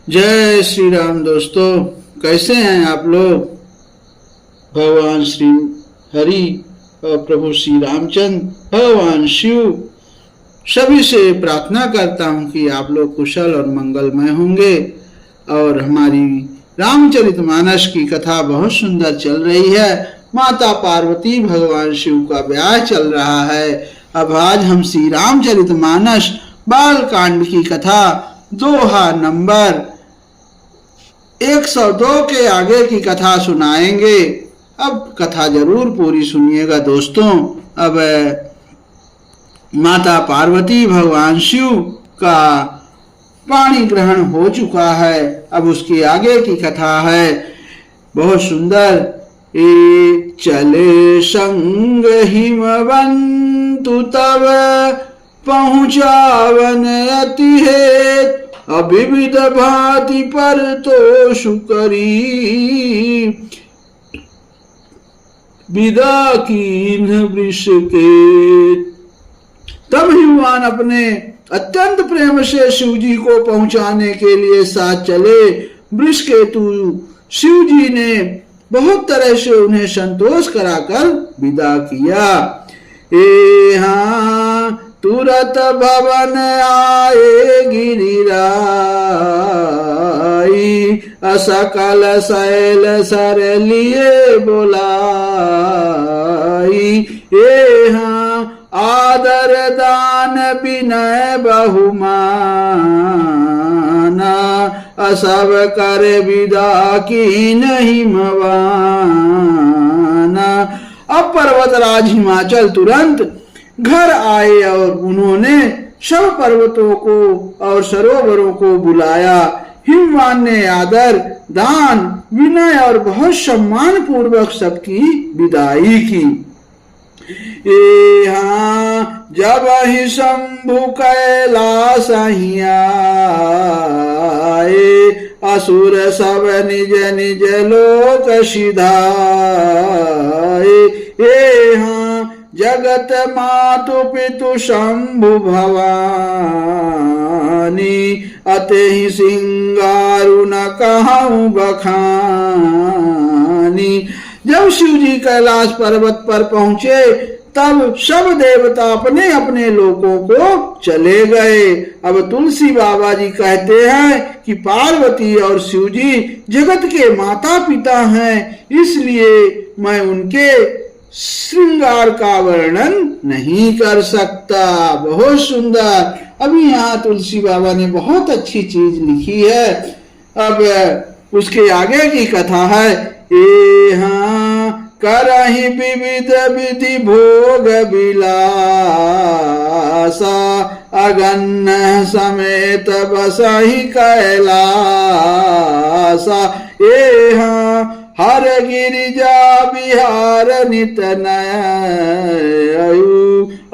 जय श्री राम दोस्तों, कैसे हैं आप लोग। भगवान श्री हरि और प्रभु श्री रामचंद्र भगवान शिव सभी से प्रार्थना करता हूं कि आप लोग कुशल और मंगलमय होंगे। और हमारी रामचरितमानस की कथा बहुत सुंदर चल रही है। माता पार्वती भगवान शिव का ब्याह चल रहा है। अब आज हम श्री रामचरितमानस बाल कांड की कथा दोहा नंबर 102 के आगे की कथा सुनाएंगे। अब कथा जरूर पूरी सुनिएगा दोस्तों। अब माता पार्वती भगवान शिव का पाणी ग्रहण हो चुका है। अब उसके आगे की कथा है बहुत सुंदर। ए चले संग हिमवंतु तब पहुँचावन अति हेत, अभिविध भांति पर तो शुकरी विदा कीन वृष के। तब हिमवान अपने अत्यंत प्रेम से शिव जी को पहुंचाने के लिए साथ चले। वृषकेतु शिव जी ने बहुत तरह से उन्हें संतोष कराकर विदा किया। हाँ तुरत भवन आए गिरिराई, असकल शैल सर लिए बोलाई। हाँ आदर दान विनय बहुमाना, असब कर विदा की नहीं मवाना। अब पर्वतराज हिमाचल तुरंत घर आए और उन्होंने सब पर्वतों को और सरोवरों को बुलाया। हिमवान ने आदर दान विनय और बहुत सम्मान पूर्वक सबकी विदाई की। हाँ जब ही शंभु कैलाश आए, असुर सब निज निज लोक सिधाए। हाँ जगत मातु पितु शंभु भवानी, अते ही सिंगारु न कहूं बखानी। जब शिव जी कैलाश पर्वत पर पहुंचे तब सब देवता अपने अपने लोकों को चले गए। अब तुलसी बाबा जी कहते हैं कि पार्वती और शिव जी जगत के माता पिता हैं, इसलिए मैं उनके श्रृंगार का वर्णन नहीं कर सकता। बहुत सुंदर। अभी यहाँ तुलसी बाबा ने बहुत अच्छी चीज लिखी है। अब उसके आगे की कथा है। हाँ करहि विविध विधि भोग विलासा, अगन्य समेत बसहि कैलासा। हाँ हर गिरिजा बिहार नित नयु,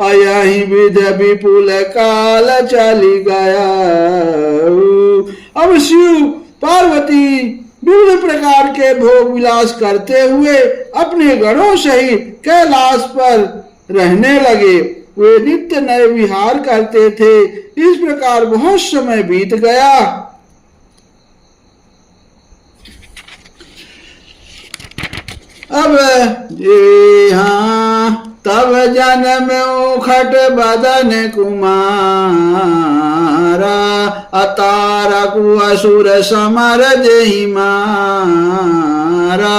अयहि विध विपुल काल चली गया। अब शिव पार्वती विभिन्न प्रकार के भोग विलास करते हुए अपने गणों सहित कैलाश पर रहने लगे। वे नित्य नए विहार करते थे। इस प्रकार बहुत समय बीत गया। अब हाँ तब जन्म उखट बदन कुमारा, अतारकु असुर समर जहि मारा।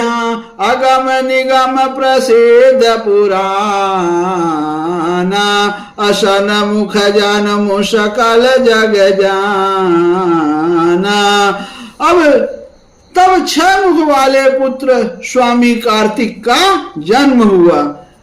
हाँ अगम निगम प्रसिद्ध पुराना, असन मुख जन सकल जग जाना। अब तब 6 मुख वाले पुत्र स्वामी कार्तिक का जन्म हुआ,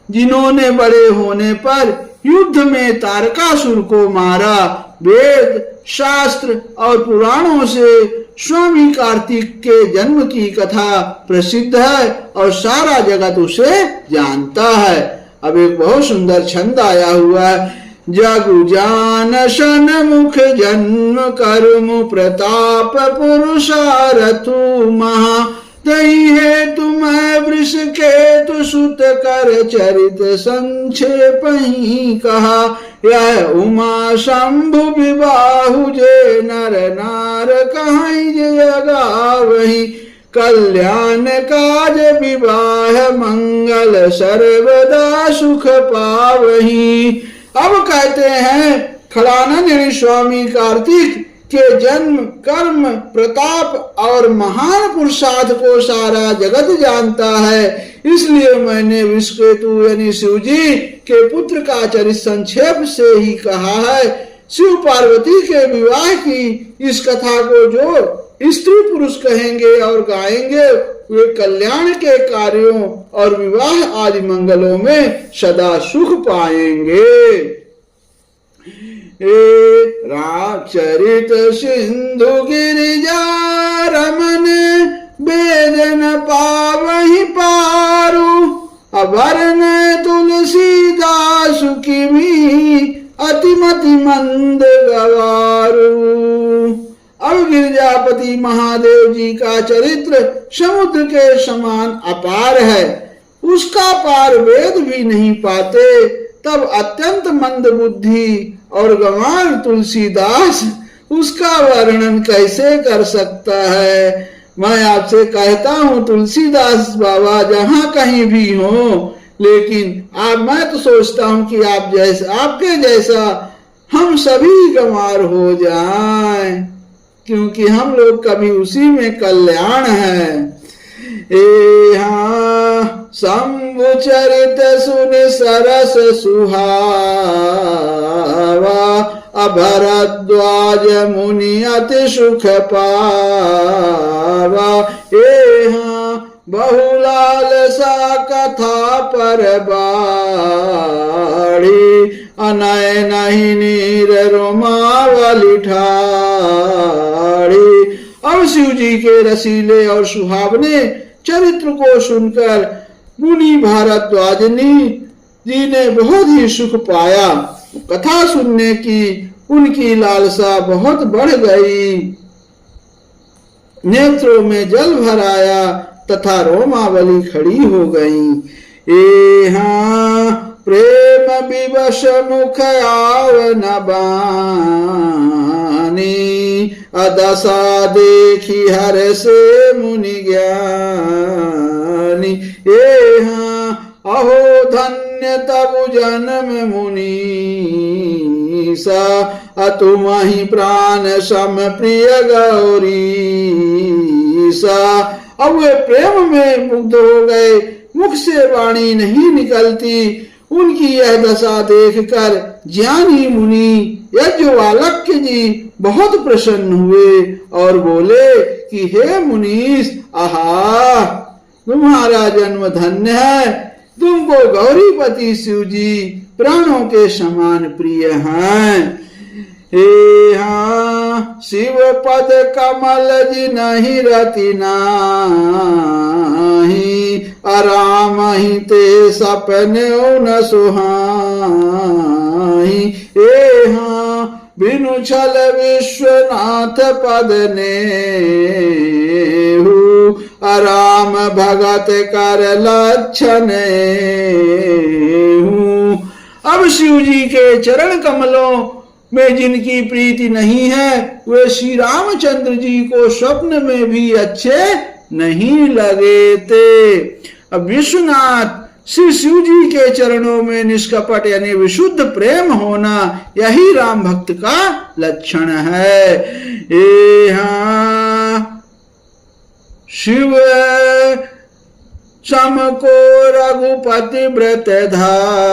जिन्होंने बड़े होने पर युद्ध में तारकासुर को मारा। वेद शास्त्र और पुराणों से स्वामी कार्तिक के जन्म की कथा प्रसिद्ध है और सारा जगत उसे जानता है। अब एक बहुत सुंदर छंद आया हुआ है। जगु जान सन मुख जन्म कर्म प्रताप पुरुषारथु, महा तही है तुम्हें वृष केतु सुत कर चरित संक्षेप ही कहा। यह उमा शंभु विबाहु जे नर नार कहीं जगावही। कल्याण काज विवाह मंगल सर्वदा सुख पावही। अब कहते हैं खड़ानंद यानी स्वामी कार्तिक के जन्म कर्म प्रताप और महान पुरुषार्थ को सारा जगत जानता है, इसलिए मैंने विश्वकेतु यानी शिव जी के पुत्र का चरित्र संक्षेप से ही कहा है। शिव पार्वती के विवाह की इस कथा को जो स्त्री पुरुष कहेंगे और गाएंगे वे कल्याण के कार्यों और विवाह आदि मंगलों में सदा सुख पाएंगे। चरित सिंधु गिरिजा रमन वेदन पावहि पारु। अभरण तुलसीदास किमी अतिमति मंद गवारू। अब गिरिजापति महादेव जी का चरित्र समुद्र के समान अपार है, उसका पार वेद भी नहीं पाते। तब अत्यंत मंद बुद्धि और गंवार तुलसीदास उसका वर्णन कैसे कर सकता है। मैं आपसे कहता हूँ तुलसीदास बाबा जहाँ कहीं भी हो, लेकिन मैं तो सोचता हूँ कि आपके जैसा हम सभी गंवार हो जाएं, क्योंकि हम लोग कभी उसी में कल्याण है। शंभु चरित सुन सरस सुहावा। अभरद्वाज मुनि अति सुख पावा। बहुलाल सा कथा पर बाड़ी। अनय नहीं नीर रोमावली ठाड़ी। अब शिव जी के रसीले और सुहावने चरित्र को सुनकर मुनि भारद्वाजनी जी ने बहुत ही सुख पाया। कथा सुनने की उनकी लालसा बहुत बढ़ गई, नेत्रों में जल भर आया तथा रोमावली खड़ी हो गई। प्रेम विवश मुख आव न बानी। अदशा देखी हर से मुनि ज्ञानी। अहो धन्य तब जन्म मुनीसा। अतुमहि प्राण सम प्रिय गौरीसा। अब वे प्रेम में मुग्ध हो गए, मुख से वाणी नहीं निकलती। उनकी यह दशा देखकर ज्ञानी मुनि यज्ञवालक्य जी बहुत प्रसन्न हुए और बोले कि हे मुनीश, आहा तुम्हारा जन्म धन्य है। तुमको गौरीपति शिव जी प्राणों के समान प्रिय हैं। शिव पद कमल जी नहीं रति नाही। आराम ही ते सपने न सुहाई। बिनु छल विश्वनाथ पद ने आराम भगत कर लक्षण। अब शिव जी के चरण कमलों में जिनकी प्रीति नहीं है वे श्री रामचंद्र जी को स्वप्न में भी अच्छे नहीं लगे थे। अब विश्वनाथ श्री शिव जी के चरणों में निष्कपट यानी विशुद्ध प्रेम होना यही राम भक्त का लक्षण है। शिव समको रघुपति व्रत धारी।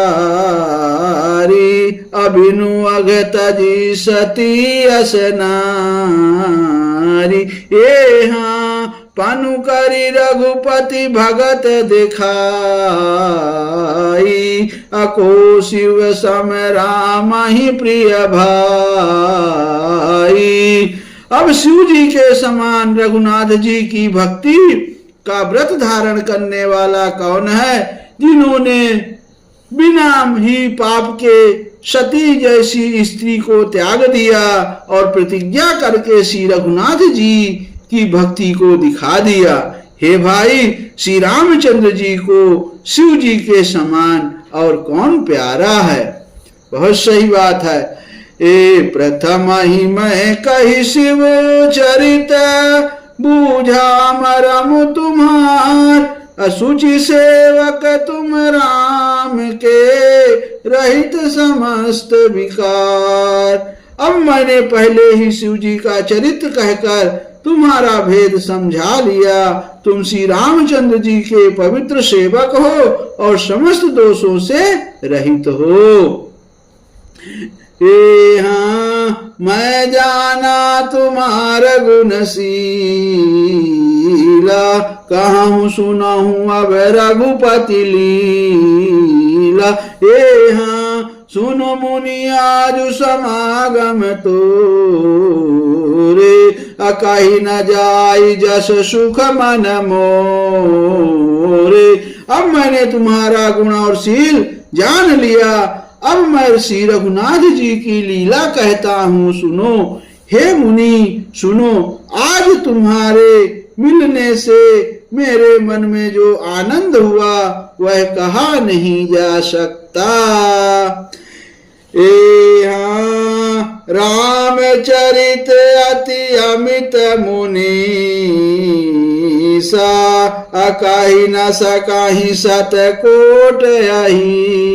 अभिनु अगत जी सती असनारी। पनु करी रघुपति भगत दिखाई। अको शिव सम राम ही प्रिय भाई। अब शिव जी के समान रघुनाथ जी की भक्ति का व्रत धारण करने वाला कौन है, जिन्होंने बिना ही पाप के सती जैसी स्त्री को त्याग दिया और प्रतिज्ञा करके श्री रघुनाथ जी की भक्ति को दिखा दिया। हे भाई, श्री रामचंद्र जी को शिव जी के समान और कौन प्यारा है। बहुत सही बात है। ए प्रथम ही मैं कही शिव चरित, बूझा मरम तुम्हार, असुचि सेवक तुम राम के, रहित समस्त विकार। अब मैंने पहले ही शिव जी का चरित्र कहकर तुम्हारा भेद समझा लिया। तुम श्री रामचंद्र जी के पवित्र सेवक हो और समस्त दोषों से रहित हो। हाँ, मैं जाना तुम्हारा गुणशीला, कहूँ सुनाहूँ अब रघुपति लीला। हाँ, सुनो मुनि आज समागम तोरे, कहीं न जाई जस सुख मन मोरे। अब मैंने तुम्हारा गुण और शील जान लिया। अब मैं श्री रघुनाथ जी की लीला कहता हूँ, सुनो। हे मुनि सुनो, आज तुम्हारे मिलने से मेरे मन में जो आनंद हुआ वह कहा नहीं जा सकता। हाँ, रामचरित अति अमित मुनीसा, अकाहि न सकाहि सत कोट अहिसा।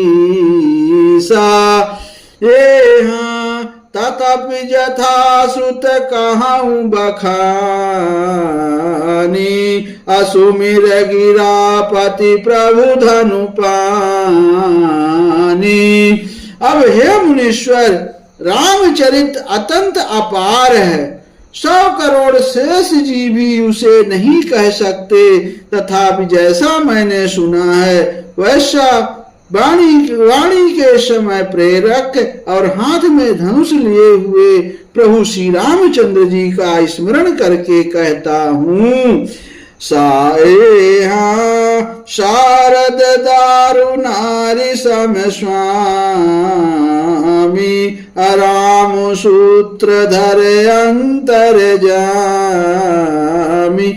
हाँ, तथापि यथा सुत कहूँ बखानी, असुमिर गिरापति प्रभु धनु पानी। अब हे मुनीश्वर, रामचरित अत्यंत अपार है। 100 करोड़ शेष जी भी उसे नहीं कह सकते। तथापि जैसा मैंने सुना है वैसा वाणी के समय प्रेरक और हाथ में धनुष लिए हुए प्रभु श्री रामचंद्र जी का स्मरण करके कहता हूँ। शारद दारुनारी सम स्वामी, राम सूत्र धर अंतर जामी।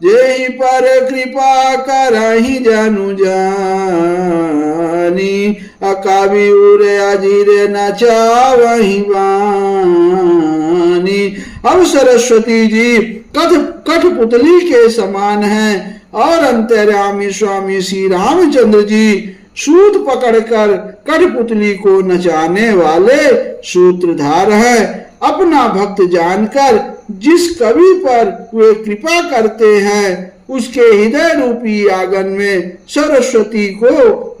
जेहि पर कृपा करहि जनु जानी, अकावि उरे अजीरे न चावहि वानी। अब सरस्वती जी कठपुतली के समान हैं और अंतर्यामी स्वामी श्री रामचंद्र जी सूत पकड़कर कठपुतली को नचाने वाले सूत्रधार है। अपना भक्त जानकर जिस कवि पर वे कृपा करते हैं उसके हृदय रूपी आंगन में सरस्वती को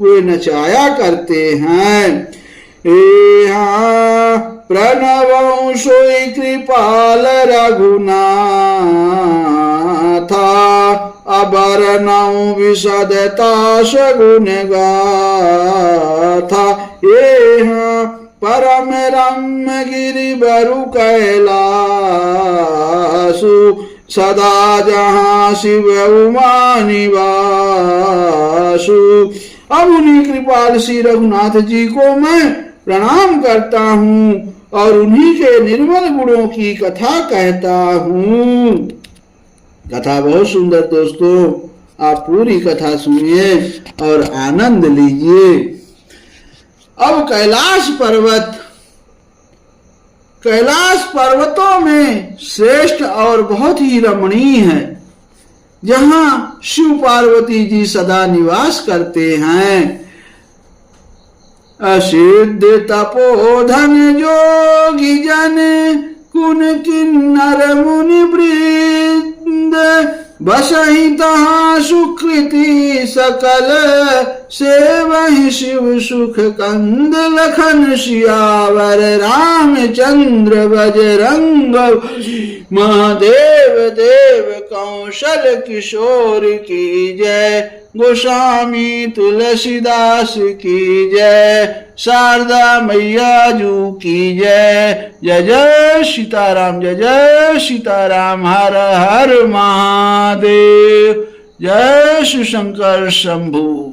वे नचाया करते हैं। प्रणवं सोई कृपाल रघुनाथा, अबरनौ विशदता सगुण गाथा। परम रम्य गिरिबरु कैलासु, सदा जहाँ शिव उमा निवासु। अब उन्हीं कृपाल श्री रघुनाथ जी को मैं प्रणाम करता हूँ और उन्हीं के निर्मल गुणों की कथा कहता हूँ। कथा बहुत सुंदर दोस्तों, आप पूरी कथा सुनिए और आनंद लीजिए। अब कैलाश पर्वतों में श्रेष्ठ और बहुत ही रमणीय है, जहाँ शिव पार्वती जी सदा निवास करते हैं। असिद्ध तपोधन जोगी जन, कुन किन्नर मुनि वृंद, बसहि तहाँ सुकृति सकल, सेवहि शिव सुख कंद लखन सियावर, रामचंद्र बजरंग महादेव देव कौशल किशोर की जय। गोस्वामी तुलसीदास की जय। शारदा मैया जू की जय। जय जय सीताराम, जय जय सीताराम। हर हर महादेव। जय शिव शंकर शंभु।